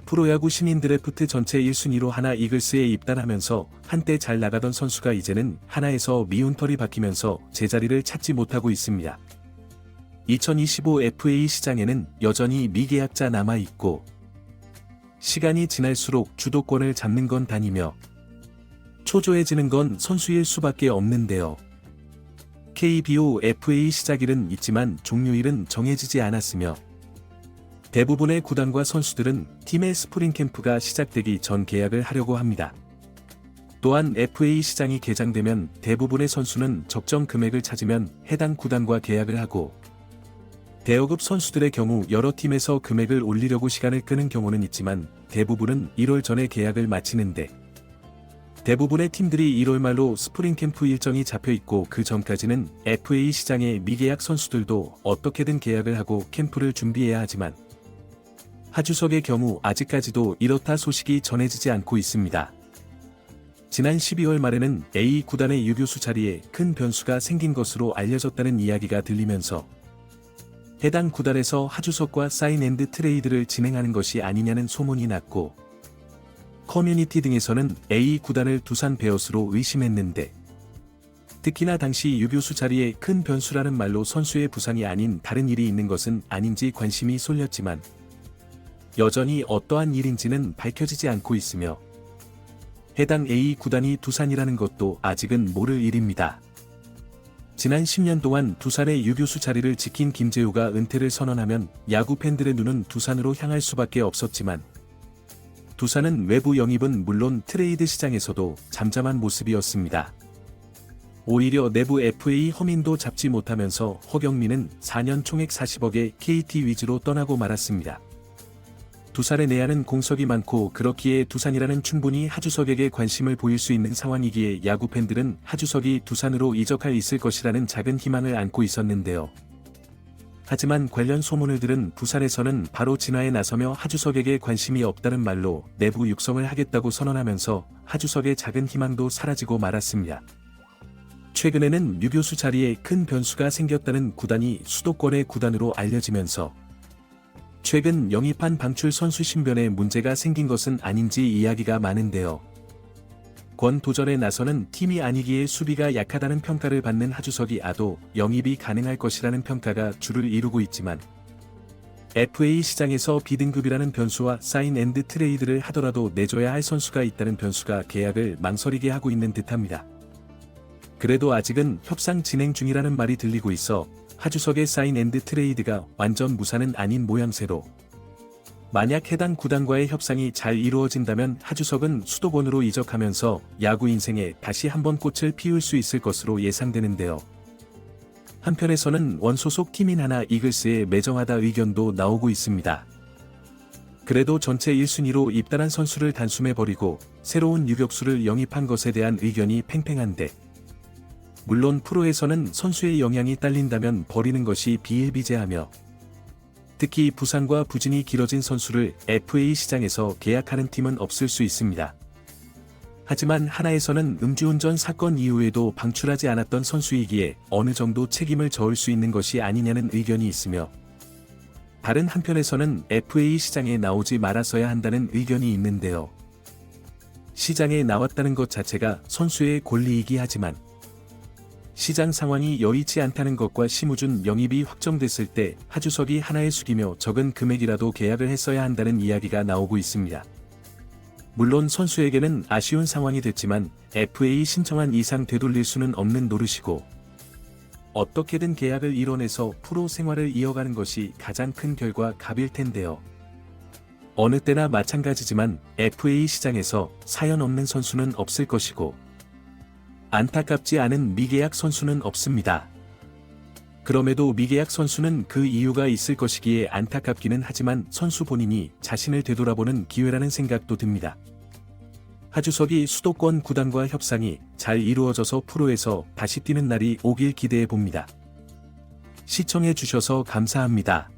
프로야구 신인 드래프트 전체 1순위로 하나 이글스에 입단하면서 한때 잘 나가던 선수가 이제는 하나에서 미운 털이 박히면서 제자리를 찾지 못하고 있습니다. 2025 FA 시장에는 여전히 미계약자 남아있고 시간이 지날수록 주도권을 잡는 건 단이며 초조해지는 건 선수일 수밖에 없는데요. KBO FA 시작일은 있지만 종료일은 정해지지 않았으며 대부분의 구단과 선수들은 팀의 스프링 캠프가 시작되기 전 계약을 하려고 합니다. 또한 FA 시장이 개장되면 대부분의 선수는 적정 금액을 찾으면 해당 구단과 계약을 하고 대여급 선수들의 경우 여러 팀에서 금액을 올리려고 시간을 끄는 경우는 있지만 대부분은 1월 전에 계약을 마치는데 대부분의 팀들이 1월 말로 스프링 캠프 일정이 잡혀 있고 그 전까지는 FA 시장의 미계약 선수들도 어떻게든 계약을 하고 캠프를 준비해야 하지만 하주석의 경우 아직까지도 이렇다 소식이 전해지지 않고 있습니다. 지난 12월 말에는 A 구단의 유교수 자리에 큰 변수가 생긴 것으로 알려졌다는 이야기가 들리면서 해당 구단에서 하주석과 사인앤드 트레이드를 진행하는 것이 아니냐는 소문이 났고 커뮤니티 등에서는 A 구단을 두산 베어스로 의심했는데 특히나 당시 유교수 자리에 큰 변수라는 말로 선수의 부상이 아닌 다른 일이 있는 것은 아닌지 관심이 쏠렸지만 여전히 어떠한 일인지는 밝혀지지 않고 있으며 해당 A 구단이 두산이라는 것도 아직은 모를 일입니다. 지난 10년 동안 두산의 유교수 자리를 지킨 김재우가 은퇴를 선언하면 야구 팬들의 눈은 두산으로 향할 수밖에 없었지만 두산은 외부 영입은 물론 트레이드 시장에서도 잠잠한 모습이었습니다. 오히려 내부 FA 허민도 잡지 못하면서 허경민은 4년 총액 40억에 KT 위즈로 떠나고 말았습니다. 두산의 내야는 공석이 많고 그렇기에 두산이라는 충분히 하주석에게 관심을 보일 수 있는 상황이기에 야구 팬들은 하주석이 두산으로 이적할 있을 것이라는 작은 희망을 안고 있었는데요. 하지만 관련 소문을 들은 부산에서는 바로 진화에 나서며 하주석에게 관심이 없다는 말로 내부 육성을 하겠다고 선언하면서 하주석의 작은 희망도 사라지고 말았습니다. 최근에는 유교수 자리에 큰 변수가 생겼다는 구단이 수도권의 구단으로 알려지면서 최근 영입한 방출 선수 신변에 문제가 생긴 것은 아닌지 이야기가 많은데요. 권 도전에 나서는 팀이 아니기에 수비가 약하다는 평가를 받는 하주석이 아도 영입이 가능할 것이라는 평가가 주를 이루고 있지만 FA 시장에서 B등급이라는 변수와 사인 앤드 트레이드를 하더라도 내줘야 할 선수가 있다는 변수가 계약을 망설이게 하고 있는 듯합니다. 그래도 아직은 협상 진행 중이라는 말이 들리고 있어 하주석의 사인 앤드 트레이드가 완전 무산은 아닌 모양새로 만약 해당 구단과의 협상이 잘 이루어진다면 하주석은 수도권으로 이적하면서 야구 인생에 다시 한번 꽃을 피울 수 있을 것으로 예상되는데요. 한편에서는 원소속 팀인 하나 이글스에 매정하다 의견도 나오고 있습니다. 그래도 전체 1순위로 입단한 선수를 단숨해버리고 새로운 유격수를 영입한 것에 대한 의견이 팽팽한데 물론 프로에서는 선수의 영향이 딸린다면 버리는 것이 비일비재하며 특히 부상과 부진이 길어진 선수를 FA 시장에서 계약하는 팀은 없을 수 있습니다. 하지만 하나에서는 음주운전 사건 이후에도 방출하지 않았던 선수이기에 어느 정도 책임을 져올 수 있는 것이 아니냐는 의견이 있으며 다른 한편에서는 FA 시장에 나오지 말았어야 한다는 의견이 있는데요. 시장에 나왔다는 것 자체가 선수의 권리이기 하지만 시장 상황이 여의치 않다는 것과 심우준 영입이 확정됐을 때 하주석이 하나에 숙이며 적은 금액이라도 계약을 했어야 한다는 이야기가 나오고 있습니다. 물론 선수에게는 아쉬운 상황이 됐지만 FA 신청한 이상 되돌릴 수는 없는 노릇이고 어떻게든 계약을 이뤄내서 프로 생활을 이어가는 것이 가장 큰 결과 값일 텐데요. 어느 때나 마찬가지지만 FA 시장에서 사연 없는 선수는 없을 것이고 안타깝지 않은 미계약 선수는 없습니다. 그럼에도 미계약 선수는 그 이유가 있을 것이기에 안타깝기는 하지만 선수 본인이 자신을 되돌아보는 기회라는 생각도 듭니다. 하주석이 수도권 구단과 협상이 잘 이루어져서 프로에서 다시 뛰는 날이 오길 기대해 봅니다. 시청해 주셔서 감사합니다.